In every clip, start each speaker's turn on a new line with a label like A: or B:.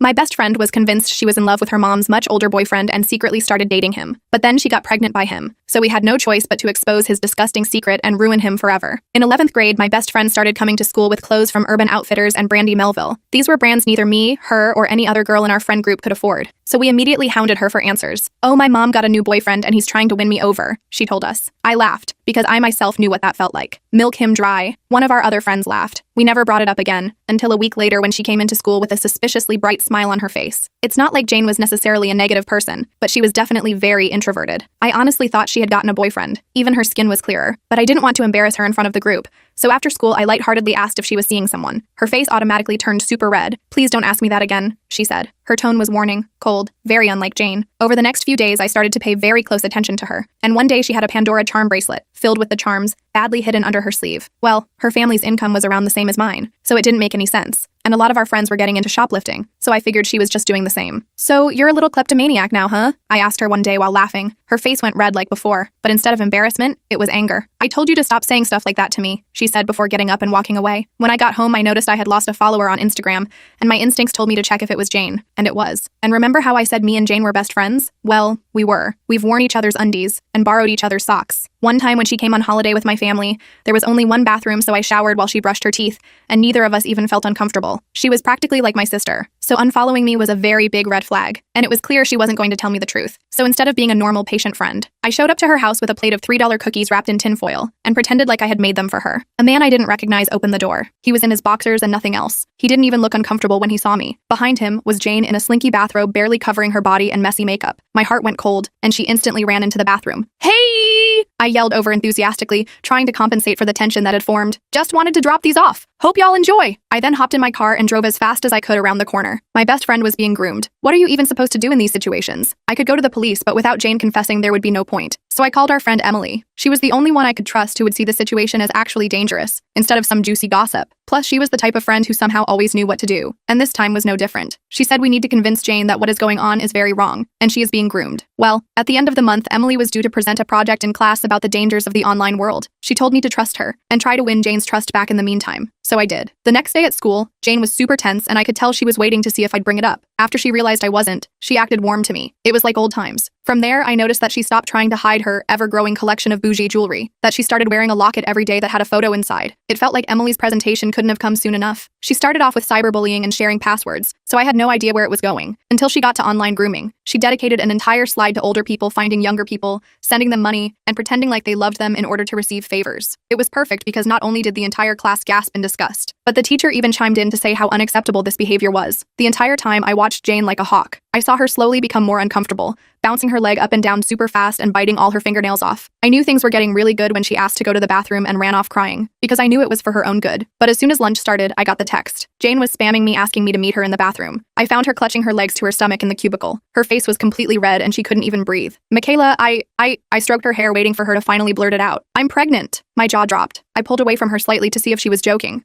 A: My best friend was convinced she was in love with her mom's much older boyfriend and secretly started dating him. But then she got pregnant by him, so we had no choice but to expose his disgusting secret and ruin him forever. In 11th grade, my best friend started coming to school with clothes from Urban Outfitters and Brandy Melville. These were brands neither me, her, or any other girl in our friend group could afford. So we immediately hounded her for answers. "Oh, my mom got a new boyfriend and he's trying to win me over," she told us. I laughed, because I myself knew what that felt like. Milk him dry. One of our other friends laughed. We never brought it up again, until a week later when she came into school with a suspiciously bright smile on her face. It's not like Jane was necessarily a negative person, but she was definitely very introverted. I honestly thought she had gotten a boyfriend. Even her skin was clearer, but I didn't want to embarrass her in front of the group. So after school, I lightheartedly asked if she was seeing someone. Her face automatically turned super red. "Please don't ask me that again," she said. Her tone was warning, cold, very unlike Jane. Over the next few days, I started to pay very close attention to her. And one day she had a Pandora charm bracelet, filled with the charms, badly hidden under her sleeve. Well, her family's income was around the same as mine, so it didn't make any sense. And a lot of our friends were getting into shoplifting, so I figured she was just doing the same. "So you're a little kleptomaniac now, huh?" I asked her one day while laughing. Her face went red like before, but instead of embarrassment, it was anger. "I told you to stop saying stuff like that to me," she said before getting up and walking away. When I got home, I noticed I had lost a follower on Instagram, and my instincts told me to check if it was Jane, and it was. And remember how I said me and Jane were best friends? Well, we were. We've worn each other's undies and borrowed each other's socks. One time when she came on holiday with my family, there was only one bathroom, so I showered while she brushed her teeth, and neither of us even felt uncomfortable. She was practically like my sister, so unfollowing me was a very big red flag, and it was clear she wasn't going to tell me the truth. So instead of being a normal patient friend, I showed up to her house with a plate of $3 cookies wrapped in tinfoil, and pretended like I had made them for her. A man I didn't recognize opened the door. He was in his boxers and nothing else. He didn't even look uncomfortable when he saw me. Behind him was Jane in a slinky bathrobe barely covering her body and messy makeup. My heart went cold, and she instantly ran into the bathroom. "Hey!" I yelled over enthusiastically, trying to compensate for the tension that had formed. "Just wanted to drop these off. Hope y'all enjoy." I then hopped in my car and drove as fast as I could around the corner. My best friend was being groomed. What are you even supposed to do in these situations? I could go to the police, but without Jane confessing, there would be no point. So I called our friend Emily. She was the only one I could trust who would see the situation as actually dangerous, instead of some juicy gossip. Plus, she was the type of friend who somehow always knew what to do. And this time was no different. She said we need to convince Jane that what is going on is very wrong, and she is being groomed. Well, at the end of the month, Emily was due to present a project in class about the dangers of the online world. She told me to trust her, and try to win Jane's trust back in the meantime. So I did. The next day at school, Jane was super tense, and I could tell she was waiting to see if I'd bring it up. After she realized I wasn't, she acted warm to me. It was like old times. From there, I noticed that she stopped trying to hide her ever-growing collection of bougie jewelry, that she started wearing a locket every day that had a photo inside. It felt like Emily's presentation couldn't have come soon enough. She started off with cyberbullying and sharing passwords, so I had no idea where it was going, until she got to online grooming. She dedicated an entire slide to older people finding younger people, sending them money, and pretending like they loved them in order to receive favors. It was perfect because not only did the entire class gasp in disgust, but the teacher even chimed in to say how unacceptable this behavior was. The entire time, I watched Jane like a hawk. I saw her slowly become more uncomfortable, bouncing her leg up and down super fast and biting all her fingernails off. I knew things were getting really good when she asked to go to the bathroom and ran off crying, because I knew it was for her own good. But as soon as lunch started, I got the text. Jane was spamming me asking me to meet her in the bathroom. I found her clutching her legs to her stomach in the cubicle. Her face was completely red and she couldn't even breathe. "Michaela, I stroked her hair waiting for her to finally blurt it out. "I'm pregnant." My jaw dropped. I pulled away from her slightly to see if she was joking.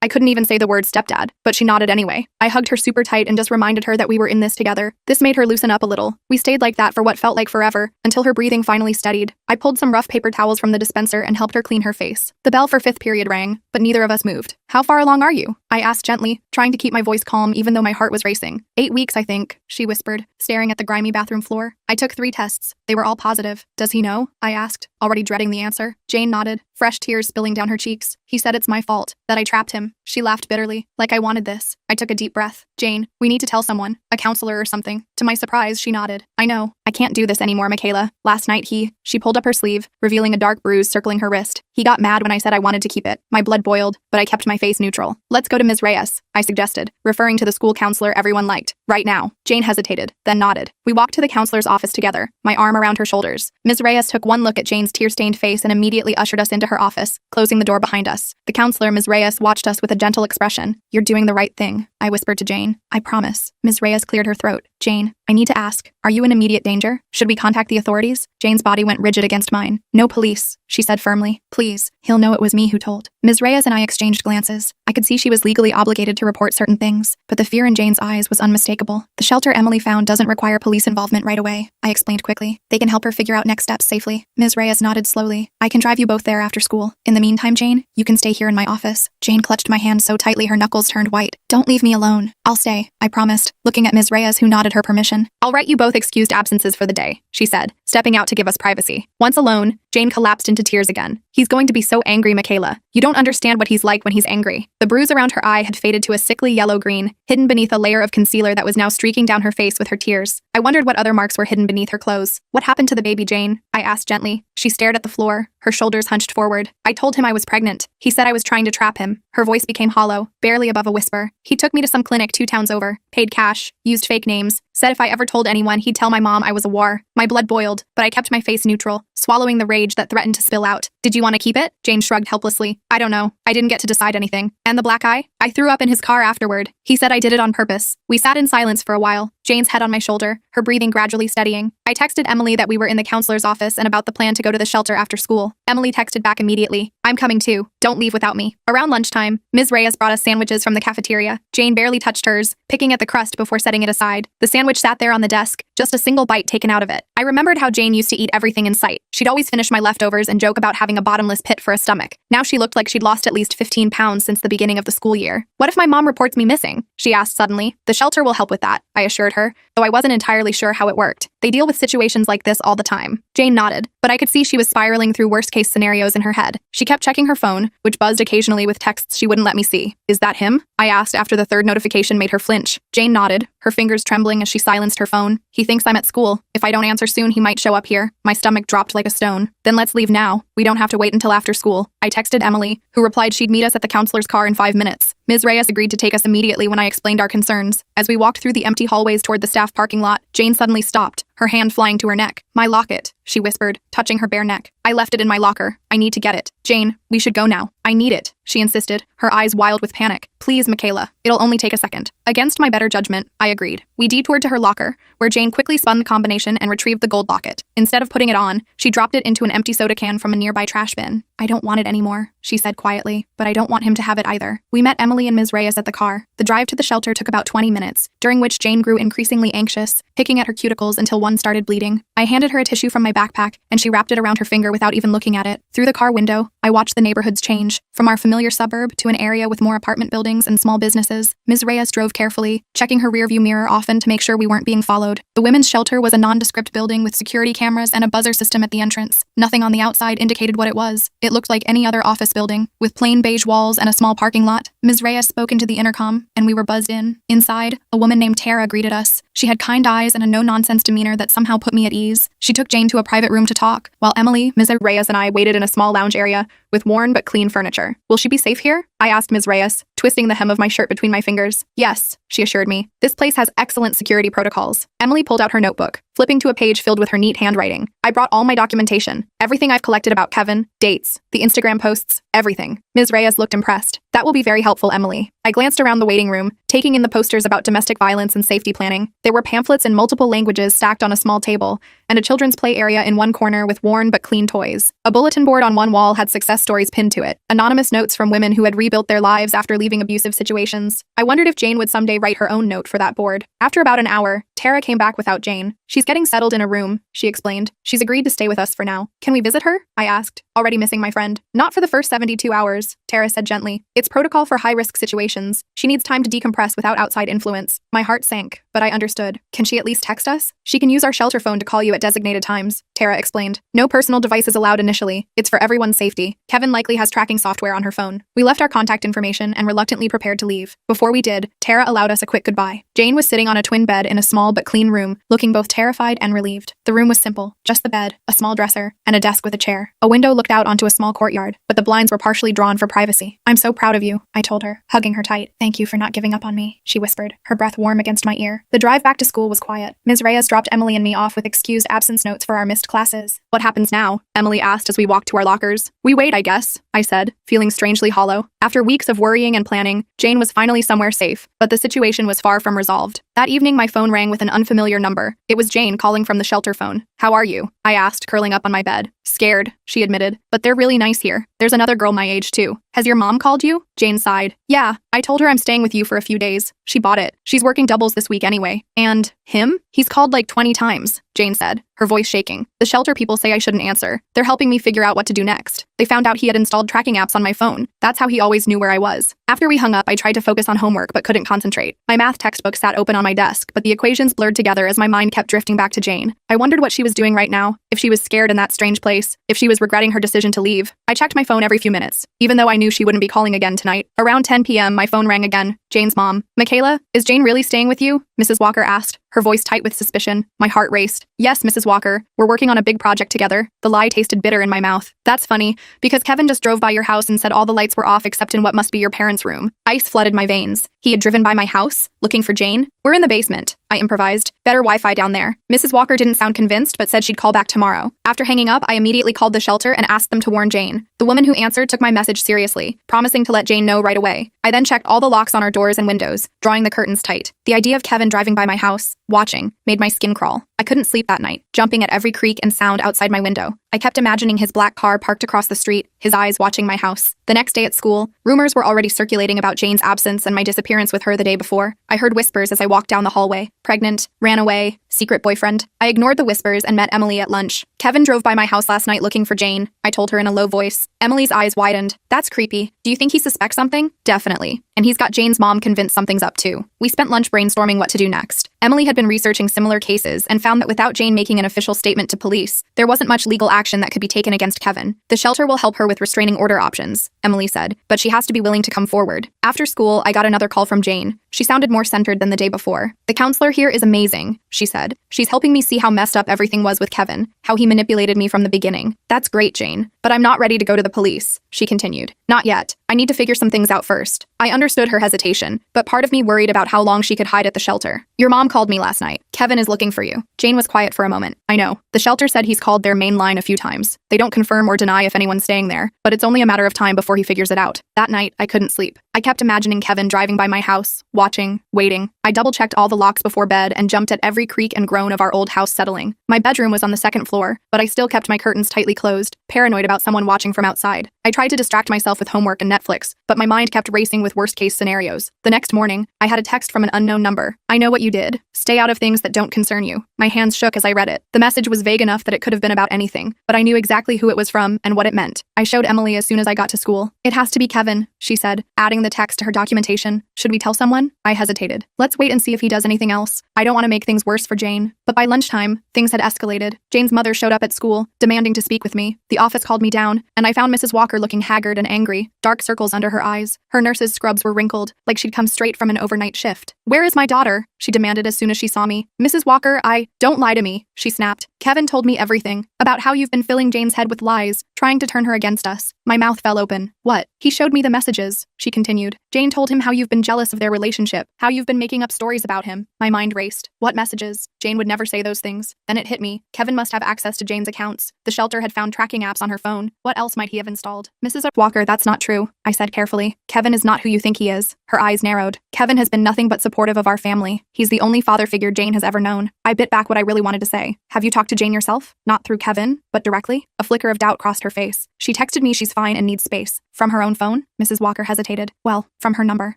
A: I couldn't even say the word stepdad, but she nodded anyway. I hugged her super tight and just reminded her that we were in this together. This made her loosen up a little. We stayed like that for what felt like forever, until her breathing finally steadied. I pulled some rough paper towels from the dispenser and helped her clean her face. The bell for 5th period rang, but neither of us moved. "How far along are you?" I asked gently, trying to keep my voice calm even though my heart was racing. 8 weeks, I think," she whispered, staring at the grimy bathroom floor. "I took 3 tests. They were all positive." "Does he know?" I asked, already dreading the answer. Jane nodded, fresh tears spilling down her cheeks. "He said it's my fault, that I trapped him." She laughed bitterly, like I wanted this. I took a deep breath. "Jane, we need to tell someone, a counselor or something." To my surprise, she nodded. "I know. I can't do this anymore, Michaela. Last night she pulled up her sleeve, revealing a dark bruise circling her wrist. He got mad when I said I wanted to keep it. My blood boiled, but I kept my face neutral. "Let's go to Ms. Reyes," I suggested, referring to the school counselor everyone liked. "Right now." Jane hesitated, then nodded. We walked to the counselor's office together, my arm around her shoulders. Ms. Reyes took one look at Jane's tear-stained face and immediately ushered us into her office, closing the door behind us. The counselor, Ms. Reyes, watched us with a gentle expression. "You're doing the right thing," I whispered to Jane. "I promise." Ms. Reyes cleared her throat. "Jane, I need to ask, are you in immediate danger? Should we contact the authorities?" Jane's body went rigid against mine. "No police," she said firmly. "Please, he'll know it was me who told." Ms. Reyes and I exchanged glances. I could see she was legally obligated to report certain things, but the fear in Jane's eyes was unmistakable. "The shelter Emily found doesn't require police involvement right away," I explained quickly. "They can help her figure out next steps safely." Ms. Reyes nodded slowly. "I can drive you both there after school. In the meantime, Jane, you can stay here in my office." Jane clutched my hand so tightly her knuckles turned white. "Don't leave me alone." "I'll stay," I promised, looking at Ms. Reyes, who nodded her permission. "I'll write you both excused absences for the day," she said, stepping out to give us privacy. Once alone, Jane collapsed into tears again. "He's going to be so angry, Michaela. You don't understand what he's like when he's angry." The bruise around her eye had faded to a sickly yellow-green, hidden beneath a layer of concealer that was now streaking down her face with her tears. I wondered what other marks were hidden beneath her clothes. "What happened to the baby, Jane?" I asked gently. She stared at the floor, her shoulders hunched forward. "I told him I was pregnant. He said I was trying to trap him." Her voice became hollow, barely above a whisper. "He took me to some clinic 2 towns over, paid cash, used fake names, said if I ever told anyone he'd tell my mom I was a war." My blood boiled, but I kept my face neutral, swallowing the rage that threatened to spill out. "Did you want to keep it?" Jane shrugged helplessly. "I don't know. I didn't get to decide anything." "And the black eye?" "I threw up in his car afterward. He said I did it on purpose." We sat in silence for a while, Jane's head on my shoulder, her breathing gradually steadying. I texted Emily that we were in the counselor's office and about the plan to go to the shelter after school. Emily texted back immediately, "I'm coming too. Don't leave without me." Around lunchtime, Ms. Reyes brought us sandwiches from the cafeteria. Jane barely touched hers, picking at the crust before setting it aside. The sandwich sat there on the desk, just a single bite taken out of it. I remembered how Jane used to eat everything in sight. She'd always finish my leftovers and joke about having a bottomless pit for a stomach. Now she looked like she'd lost at least 15 pounds since the beginning of the school year. "What if my mom reports me missing?" she asked suddenly. "The shelter will help with that," I assured her, though I wasn't entirely sure how it worked. "They deal with situations like this all the time." Jane nodded, but I could see she was spiraling through worst-case scenarios in her head. She kept checking her phone, which buzzed occasionally with texts she wouldn't let me see. "Is that him?" I asked after the third notification made her flinch. Jane nodded, her fingers trembling as she silenced her phone. "He thinks I'm at school. If I don't answer soon, he might show up here." My stomach dropped like a stone. "Then let's leave now. We don't have to wait until after school." I texted Emily, who replied she'd meet us at the counselor's car in 5 minutes. Ms. Reyes agreed to take us immediately when I explained our concerns. As we walked through the empty hallways toward the staff parking lot, Jane suddenly stopped, her hand flying to her neck. "My locket," she whispered, touching her bare neck. "I left it in my locker. I need to get it." "Jane, we should go now." "I need it," she insisted, her eyes wild with panic. "Please, Michaela. It'll only take a second." Against my better judgment, I agreed. We detoured to her locker, where Jane quickly spun the combination and retrieved the gold locket. Instead of putting it on, she dropped it into an empty soda can from a nearby trash bin. "I don't want it anymore," she said quietly, "but I don't want him to have it either." We met Emily and Ms. Reyes at the car. The drive to the shelter took about 20 minutes, during which Jane grew increasingly anxious, picking at her cuticles until one started bleeding. I handed her a tissue from my backpack, and she wrapped it around her finger without even looking at it. Through the car window, I watched the neighborhoods change, from our familiar suburb to an area with more apartment buildings and small businesses. Ms. Reyes drove carefully, checking her rearview mirror often to make sure we weren't being followed. The women's shelter was a nondescript building with security cameras and a buzzer system at the entrance. Nothing on the outside indicated what it was. It looked like any other office building, with plain beige walls and a small parking lot. Ms. Reyes spoke into the intercom, and we were buzzed in. Inside, a woman named Tara greeted us. She had kind eyes and a no-nonsense demeanor that somehow put me at ease. She took Jane to a private room to talk, while Emily, Ms. Reyes, and I waited in a small lounge area with worn but clean furniture. "Will she be safe here?" I asked Ms. Reyes, twisting the hem of my shirt between my fingers. "Yes," she assured me. "This place has excellent security protocols." Emily pulled out her notebook, flipping to a page filled with her neat handwriting. "I brought all my documentation, everything I've collected about Kevin, dates, the Instagram posts, everything." Ms. Reyes looked impressed. "That will be very helpful, Emily." I glanced around the waiting room, taking in the posters about domestic violence and safety planning. There were pamphlets in multiple languages stacked on a small table, and a children's play area in one corner with worn but clean toys. A bulletin board on one wall had success stories pinned to it, anonymous notes from women who had rebuilt their lives after leaving abusive situations. I wondered if Jane would someday write her own note for that board. After about an hour, Tara came back without Jane. "She's getting settled in a room," she explained. "She's agreed to stay with us for now." "Can we visit her?" I asked, already missing my friend. "Not for the first 72 hours, Tara said gently. "It's protocol for high-risk situations. She needs time to decompress without outside influence." My heart sank, but I understood. "Can she at least text us?" "She can use our shelter phone to call you at designated times," Tara explained. "No personal devices allowed initially. It's for everyone's safety. Kevin likely has tracking software on her phone." We left our contact information and reluctantly prepared to leave. Before we did, Tara allowed us a quick goodbye. Jane was sitting on a twin bed in a small but clean room, looking both terrified and relieved. The room was simple, just the bed, a small dresser, and a desk with a chair. A window looked out onto a small courtyard, but the blinds were partially drawn for privacy. "I'm so proud of you," I told her, hugging her tight. "Thank you for not giving up on me," she whispered, her breath warm against my ear. The drive back to school was quiet. Ms. Reyes dropped Emily and me off with excused absence notes for our missed classes. "What happens now?" Emily asked as we walked to our lockers. "We wait, I guess," I said, feeling strangely hollow. After weeks of worrying and planning, Jane was finally somewhere safe, but the situation was far from resolved. That evening, my phone rang with an unfamiliar number. It was Jane calling from the shelter phone. "How are you?" I asked, curling up on my bed. "Scared," she admitted, "but they're really nice here. There's another girl my age, too." "Has your mom called you?" Jane sighed. "Yeah, I told her I'm staying with you for a few days. She bought it. She's working doubles this week anyway." "And him? He's called like 20 times, Jane said, her voice shaking. "The shelter people say I shouldn't answer. They're helping me figure out what to do next. They found out he had installed tracking apps on my phone. That's how he always knew where I was." After we hung up, I tried to focus on homework but couldn't concentrate. My math textbook sat open on my desk, but the equations blurred together as my mind kept drifting back to Jane. I wondered what she was doing right now, if she was scared in that strange place, if she was regretting her decision to leave. I checked my phone every few minutes, even though I knew she wouldn't be calling again tonight. Around 10 p.m., my phone rang again. Jane's mom. Michaela, is Jane really staying with you? Mrs. Walker asked, her voice tight with suspicion. My heart raced. Yes, Mrs. Walker. We're working on a big project together. The lie tasted bitter in my mouth. That's funny, because Kevin just drove by your house and said all the lights were off except in what must be your parents' room. Ice flooded my veins. He had driven by my house, looking for Jane? We're in the basement, I improvised. Better Wi-Fi down there. Mrs. Walker didn't sound convinced, but said she'd call back tomorrow. After hanging up, I immediately called the shelter and asked them to warn Jane. The woman who answered took my message seriously, promising to let Jane know right away. I then checked all the locks on our doors and windows, drawing the curtains tight. The idea of Kevin driving by my house, watching, made my skin crawl. I couldn't sleep that night, jumping at every creak and sound outside my window. I kept imagining his black car parked across the street, his eyes watching my house. The next day at school, rumors were already circulating about Jane's absence and my disappearance with her the day before. I heard whispers as I walked down the hallway. Pregnant, ran away, secret boyfriend. I ignored the whispers and met Emily at lunch. Kevin drove by my house last night looking for Jane, I told her in a low voice. Emily's eyes widened. That's creepy. Do you think he suspects something? Definitely. And he's got Jane's mom convinced something's up too. We spent lunch brainstorming what to do next. Emily had been researching similar cases and found that without Jane making an official statement to police, there wasn't much legal action that could be taken against Kevin. The shelter will help her with restraining order options, Emily said, but she has to be willing to come forward. After school, I got another call from Jane. She sounded more centered than the day before. The counselor here is amazing, she said. She's helping me see how messed up everything was with Kevin, how he manipulated me from the beginning. That's great, Jane. But I'm not ready to go to the police, she continued. Not yet. I need to figure some things out first. I understood her hesitation, but part of me worried about how long she could hide at the shelter. Your mom called me last night. Kevin is looking for you. Jane was quiet for a moment. I know. The shelter said he's called their main line a few times. They don't confirm or deny if anyone's staying there, but it's only a matter of time before he figures it out. That night, I couldn't sleep. I kept imagining Kevin driving by my house, watching, waiting. I double-checked all the locks before bed and jumped at every creak and groan of our old house settling. My bedroom was on the second floor, but I still kept my curtains tightly closed, paranoid about someone watching from outside. I tried to distract myself with homework and Netflix, but my mind kept racing with worst-case scenarios. The next morning, I had a text from an unknown number. I know what you did. Stay out of things that don't concern you. My hands shook as I read it. The message was vague enough that it could have been about anything, but I knew exactly who it was from and what it meant. I showed Emily as soon as I got to school. It has to be Kevin, she said, adding the text to her documentation. Should we tell someone? I hesitated. Let's wait and see if he does anything else. I don't want to make things worse for Jane. But by lunchtime, things had escalated. Jane's mother showed up at school, demanding to speak with me. The office called me down, and I found Mrs. Walker looking haggard and angry, dark circles under her eyes. Her nurse's scrubs were wrinkled, like she'd come straight from an overnight shift. Where is my daughter? She demanded as soon as she saw me. Mrs. Walker, don't lie to me, she snapped. Kevin told me everything, about how you've been filling Jane's head with lies, trying to turn her against us. My mouth fell open. What? He showed me the messages, she continued. Jane told him how you've been jealous of their relationship, how you've been making up stories about him. My mind raced. What messages? Jane would never say those things. Then it hit me. Kevin must have access to Jane's accounts. The shelter had found tracking apps on her phone. What else might he have installed? Mrs. Walker, that's not true, I said carefully. Kevin is not who you think he is. Her eyes narrowed. Kevin has been nothing but supportive of our family. He's the only father figure Jane has ever known. I bit back what I really wanted to say. Have you talked to Jane yourself? Not through Kevin, but directly? A flicker of doubt crossed her face. She texted me she's fine and needs space. From her own phone? Mrs. Walker hesitated. Well, from her number.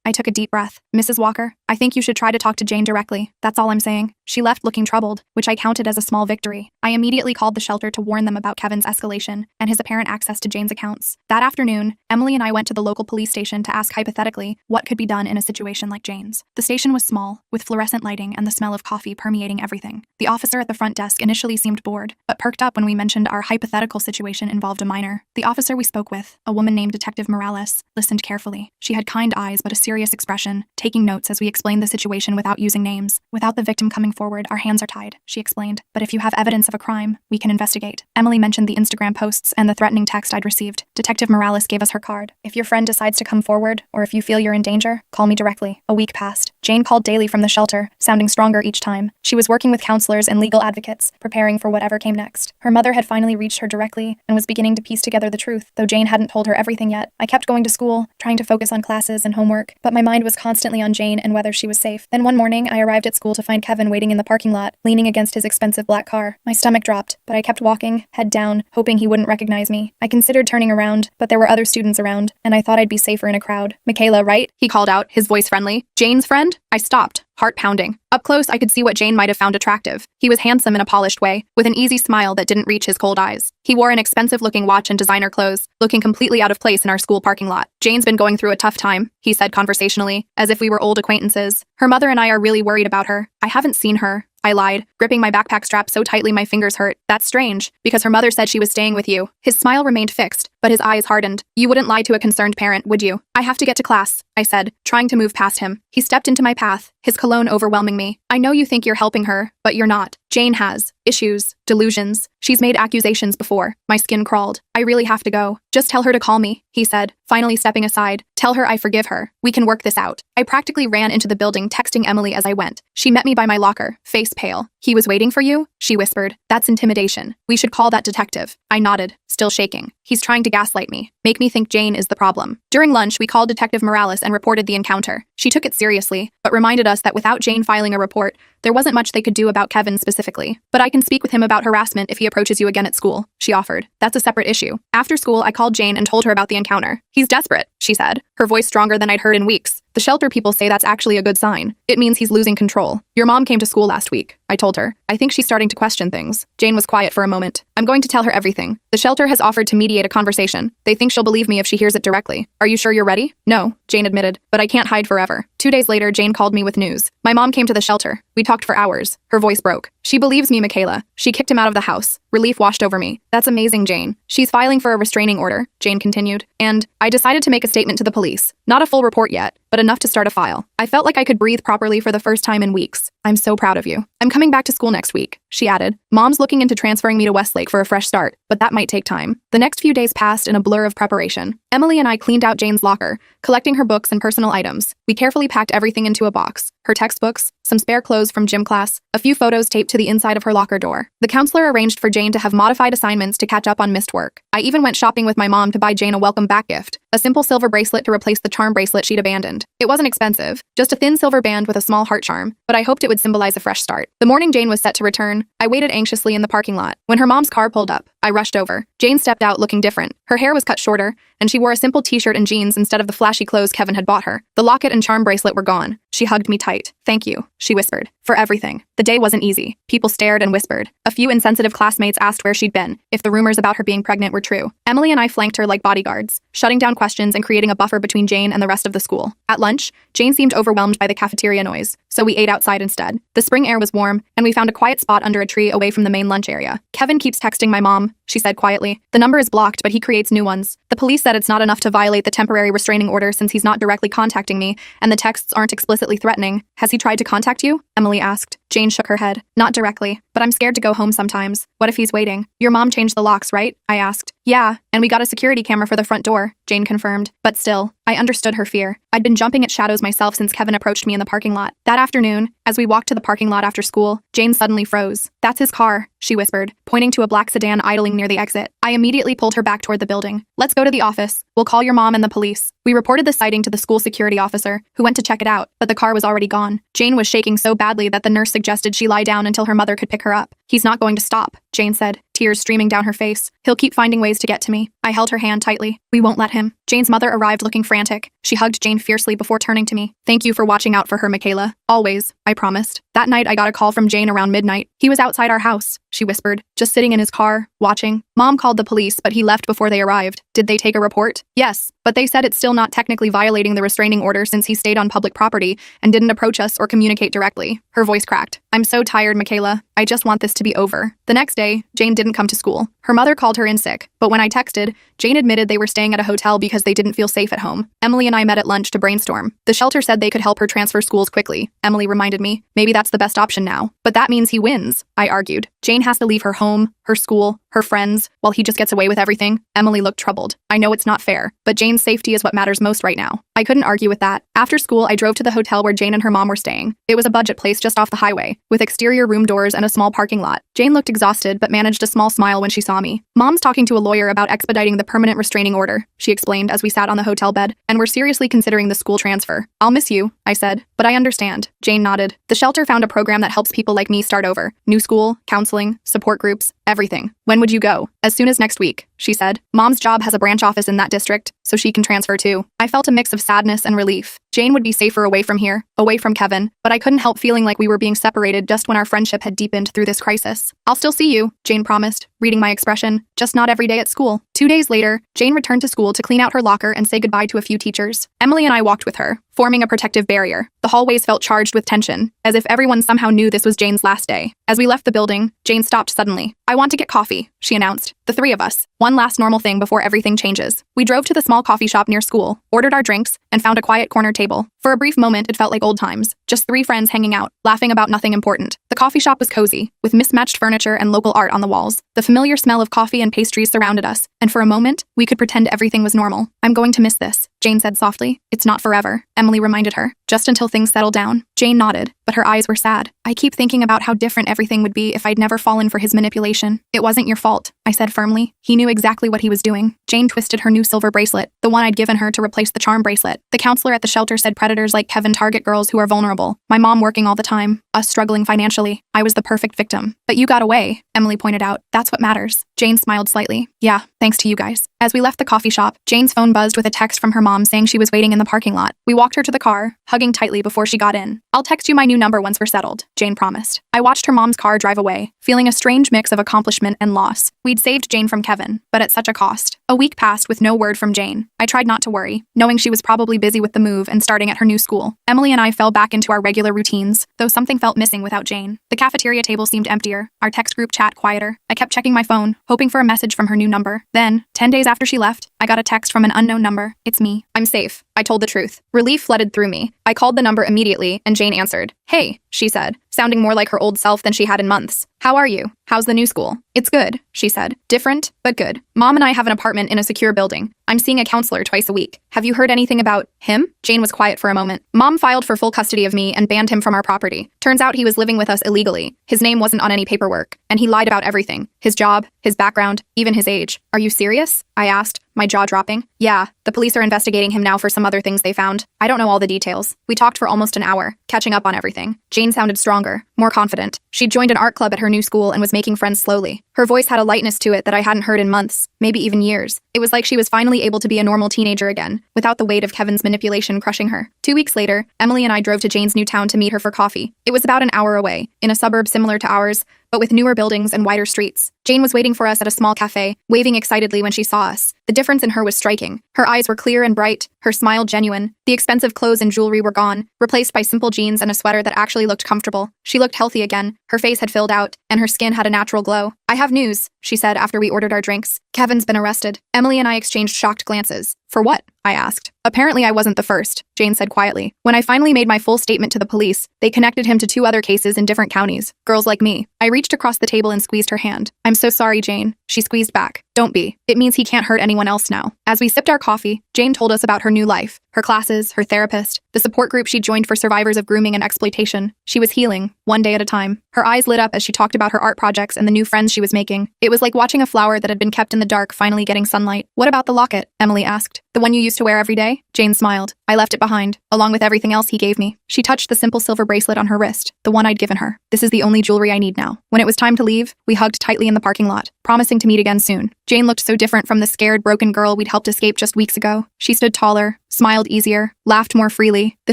A: I took a deep breath. Mrs. Walker, I think you should try to talk to Jane directly. That's all I'm saying. She left looking troubled, which I counted as a small victory. I immediately called the shelter to warn them about Kevin's escalation and his apparent access to Jane's accounts. That afternoon, Emily and I went to the local police station to ask hypothetically what could be done in a situation like Jane's. The station was small, with fluorescent lighting and the smell of coffee permeating everything. The officer at the front desk initially seemed bored, but perked up when we mentioned our hypothetical situation involved a minor. The officer we spoke with, a woman named Detective Morales, listened carefully. She had kind eyes but a serious expression, taking notes as we explained the situation without using names. Without the victim coming forward, our hands are tied, she explained. But if you have evidence of a crime, we can investigate. Emily mentioned the Instagram posts and the threatening text I'd received. Detective Morales gave us her card. If your friend decides to come forward, or if you feel you're in danger, call me directly. A week passed. Jane called daily from the shelter, sounding stronger each time. She was working with counselors and legal advocates, preparing for whatever came next. Her mother had finally reached her directly and was beginning to piece together the truth, though Jane hadn't told her everything yet. I kept going to school, trying to focus on classes and homework, but my mind was constantly on Jane and whether she was safe. Then one morning, I arrived at school to find Kevin waiting in the parking lot, leaning against his expensive black car. My stomach dropped, but I kept walking, head down, hoping he wouldn't recognize me. I considered turning around, but there were other students around, and I thought I'd be safer in a crowd. Michaela, right? He called out, his voice friendly. Jane's friend? I stopped, heart pounding. Up close, I could see what Jane might have found attractive. He was handsome in a polished way, with an easy smile that didn't reach his cold eyes. He wore an expensive-looking watch and designer clothes, looking completely out of place in our school parking lot. Jane's been going through a tough time, he said conversationally, as if we were old acquaintances. Her mother and I are really worried about her. I haven't seen her, I lied, gripping my backpack strap so tightly my fingers hurt. That's strange, because her mother said she was staying with you. His smile remained fixed, but his eyes hardened. You wouldn't lie to a concerned parent, would you? I have to get to class, I said, trying to move past him. He stepped into my path, his cologne overwhelming me. I know you think you're helping her, but you're not. Jane has issues, delusions. She's made accusations before. My skin crawled. I really have to go. Just tell her to call me, he said, finally stepping aside. Tell her I forgive her. We can work this out. I practically ran into the building, texting Emily as I went. She met me by my locker, face pale. He was waiting for you? She whispered. That's intimidation. We should call that detective. I nodded, still shaking. He's trying to gaslight me, make me think Jane is the problem. During lunch, we called Detective Morales and reported the encounter. She took it seriously, but reminded us that without Jane filing a report, there wasn't much they could do about Kevin specifically. But I can speak with him about harassment if he approaches you again at school, she offered. That's a separate issue. After school, I called Jane and told her about the encounter. He's desperate, she said, her voice stronger than I'd heard in weeks. The shelter people say that's actually a good sign. It means he's losing control. Your mom came to school last week, I told her. I think she's starting to question things. Jane was quiet for a moment. I'm going to tell her everything. The shelter has offered to mediate a conversation. They think she'll believe me if she hears it directly. Are you sure you're ready? No, Jane admitted, but I can't hide forever. 2 days later, Jane called me with news. My mom came to the shelter. We talked for hours. Her voice broke. She believes me, Michaela. She kicked him out of the house. Relief washed over me. That's amazing, Jane. She's filing for a restraining order, Jane continued. And I decided to make a statement to the police. Not a full report yet, but enough to start a file. I felt like I could breathe properly for the first time in weeks. I'm so proud of you. I'm coming back to school next week, she added. Mom's looking into transferring me to Westlake for a fresh start, but that might take time. The next few days passed in a blur of preparation. Emily and I cleaned out Jane's locker, collecting her books and personal items. We carefully packed everything into a box. Her textbooks, some spare clothes from gym class, a few photos taped to the inside of her locker door. The counselor arranged for Jane to have modified assignments to catch up on missed work. I even went shopping with my mom to buy Jane a welcome back gift, a simple silver bracelet to replace the charm bracelet she'd abandoned. It wasn't expensive, just a thin silver band with a small heart charm, but I hoped it would symbolize a fresh start. The morning Jane was set to return, I waited anxiously in the parking lot. When her mom's car pulled up, I rushed over. Jane stepped out looking different. Her hair was cut shorter, and she wore a simple t-shirt and jeans instead of the flashy clothes Kevin had bought her. The locket and charm bracelet were gone. She hugged me tight. Thank you, she whispered, for everything. The day wasn't easy. People stared and whispered. A few insensitive classmates asked where she'd been, if the rumors about her being pregnant were true. Emily and I flanked her like bodyguards, shutting down questions and creating a buffer between Jane and the rest of the school. At lunch, Jane seemed overwhelmed by the cafeteria noise, so we ate outside instead. The spring air was warm, and we found a quiet spot under a tree away from the main lunch area. Kevin keeps texting my mom, she said quietly. The number is blocked, but he creates new ones. The police said it's not enough to violate the temporary restraining order since he's not directly contacting me, and the texts aren't explicitly threatening. Has he tried to contact you? Emily asked. Jane shook her head. Not directly, but I'm scared to go home sometimes. What if he's waiting? Your mom changed the locks, right? I asked. Yeah, and we got a security camera for the front door, Jane confirmed. But still, I understood her fear. I'd been jumping at shadows myself since Kevin approached me in the parking lot. That afternoon, as we walked to the parking lot after school, Jane suddenly froze. That's his car, she whispered, pointing to a black sedan idling near the exit. I immediately pulled her back toward the building. Let's go to the office. We'll call your mom and the police. We reported the sighting to the school security officer, who went to check it out, but the car was already gone. Jane was shaking so badly that the nurse suggested she lie down until her mother could pick her up. He's not going to stop, Jane said, tears streaming down her face. He'll keep finding ways to get to me. I held her hand tightly. We won't let him. Jane's mother arrived looking frantic. She hugged Jane fiercely before turning to me. Thank you for watching out for her, Michaela. Always, I promised. That night, I got a call from Jane around midnight. He was outside our house, she whispered, just sitting in his car, watching. Mom called the police, but he left before they arrived. Did they take a report? Yes, but they said it's still not technically violating the restraining order since he stayed on public property and didn't approach us or communicate directly. Her voice cracked. I'm so tired, Michaela. I just want this to be over. The next day, Jane didn't come to school. Her mother called her in sick, but when I texted, Jane admitted they were staying at a hotel because they didn't feel safe at home. Emily and I met at lunch to brainstorm. The shelter said they could help her transfer schools quickly. Emily reminded me, maybe that's the best option now. But that means he wins, I argued. Jane has to leave her home, her school, her friends, while he just gets away with everything. Emily looked troubled. I know it's not fair, but Jane's safety is what matters most right now. I couldn't argue with that. After school, I drove to the hotel where Jane and her mom were staying. It was a budget place just off the highway, with exterior room doors and a small parking lot. Jane looked exhausted, but managed a small smile when she saw me. Mom's talking to a lawyer about expediting the permanent restraining order, she explained as we sat on the hotel bed, and we're seriously considering the school transfer. I'll miss you, I said, but I understand. Jane nodded. The shelter found a program that helps people like me start over. New school, counseling, support groups, everything. When would you go? As soon as next week, she said. Mom's job has a branch office in that district, so she can transfer too. I felt a mix of sadness and relief. Jane would be safer away from here, away from Kevin, but I couldn't help feeling like we were being separated just when our friendship had deepened through this crisis. I'll still see you, Jane promised, reading my expression, just not every day at school. 2 days later, Jane returned to school to clean out her locker and say goodbye to a few teachers. Emily and I walked with her, forming a protective barrier. The hallways felt charged with tension, as if everyone somehow knew this was Jane's last day. As we left the building, Jane stopped suddenly. I want to get coffee, she announced. The three of us. One last normal thing before everything changes. We drove to the small coffee shop near school, ordered our drinks, and found a quiet corner table. For a brief moment, it felt like old times. Just three friends hanging out, laughing about nothing important. The coffee shop was cozy, with mismatched furniture and local art on the walls. The familiar smell of coffee and pastries surrounded us, and for a moment, we could pretend everything was normal. I'm going to miss this, Jane said softly. It's not forever, Emily reminded her. Just until things settle down. Jane nodded, but her eyes were sad. I keep thinking about how different everything would be if I'd never fallen for his manipulation. It wasn't your fault, I said firmly. He knew exactly what he was doing. Jane twisted her new silver bracelet, the one I'd given her to replace the charm bracelet. The counselor at the shelter said predators like Kevin target girls who are vulnerable. My mom working all the time, us struggling financially. I was the perfect victim. But you got away, Emily pointed out. That's what matters. Jane smiled slightly. Yeah, thanks to you guys. As we left the coffee shop, Jane's phone buzzed with a text from her mom saying she was waiting in the parking lot. We walked her to the car, hugging tightly before she got in. I'll text you my new number once we're settled, Jane promised. I watched her mom's car drive away, feeling a strange mix of accomplishment and loss. We'd saved Jane from Kevin, but at such a cost. A week passed with no word from Jane. I tried not to worry, knowing she was probably busy with the move and starting at her new school. Emily and I fell back into our regular routines, though something felt missing without Jane. The cafeteria table seemed emptier, our text group chat quieter. I kept checking my phone, hoping for a message from her new number. Then, 10 days after she left, I got a text from an unknown number. It's me. I'm safe. I told the truth. Relief flooded through me. I called the number immediately, and Jane answered. Hey, she said, sounding more like her old self than she had in months. How are you? How's the new school? It's good, she said. Different, but good. Mom and I have an apartment in a secure building. I'm seeing a counselor twice a week. Have you heard anything about him? Jane was quiet for a moment. Mom filed for full custody of me and banned him from our property. Turns out he was living with us illegally. His name wasn't on any paperwork, and he lied about everything. His job, his background, even his age. Are you serious? I asked, my jaw dropping. Yeah, the police are investigating him now for some other things they found. I don't know all the details. We talked for almost an hour, catching up on everything. Jane sounded stronger, more confident. She'd joined an art club at her new school and was making friends slowly. Her voice had a lightness to it that I hadn't heard in months, maybe even years. It was like she was finally able to be a normal teenager again, without the weight of Kevin's manipulation crushing her. 2 weeks later, Emily and I drove to Jane's new town to meet her for coffee. It was about an hour away, in a suburb similar to ours, but with newer buildings and wider streets. Jane was waiting for us at a small cafe, waving excitedly when she saw us. The difference in her was striking. Her eyes were clear and bright, her smile genuine. The expensive clothes and jewelry were gone, replaced by simple jeans and a sweater that actually looked comfortable. She looked healthy again, her face had filled out, and her skin had a natural glow. I have news, she said after we ordered our drinks. Kevin's been arrested. Emily and I exchanged shocked glances. For what? I asked. Apparently I wasn't the first, Jane said quietly. When I finally made my full statement to the police, they connected him to 2 other cases in different counties. Girls like me. I reached across the table and squeezed her hand. I'm so sorry, Jane. She squeezed back. Don't be. It means he can't hurt anyone else now. As we sipped our coffee, Jane told us about her new life, her classes, her therapist, the support group she joined for survivors of grooming and exploitation. She was healing, one day at a time. Her eyes lit up as she talked about her art projects and the new friends she was making. It was like watching a flower that had been kept in the dark finally getting sunlight. What about the locket? Emily asked. The one you used to wear every day? Jane smiled. I left it behind, along with everything else he gave me. She touched the simple silver bracelet on her wrist, the one I'd given her. This is the only jewelry I need now. When it was time to leave, we hugged tightly in the parking lot, promising to meet again soon. Jane looked so different from the scared, broken girl we'd helped escape just weeks ago. She stood taller, smiled easier, laughed more freely. The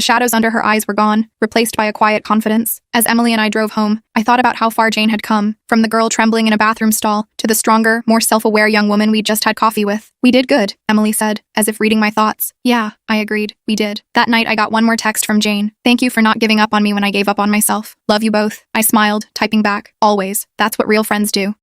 A: shadows under her eyes were gone, replaced by a quiet confidence. As Emily and I drove home, I thought about how far Jane had come, from the girl trembling in a bathroom stall to the stronger, more self-aware young woman we'd just had coffee with. We did good, Emily said, as if reading my thoughts. Yeah, I agreed. We did. That night I got one more text from Jane. Thank you for not giving up on me when I gave up on myself. Love you both. I smiled, typing back. Always. That's what real friends do.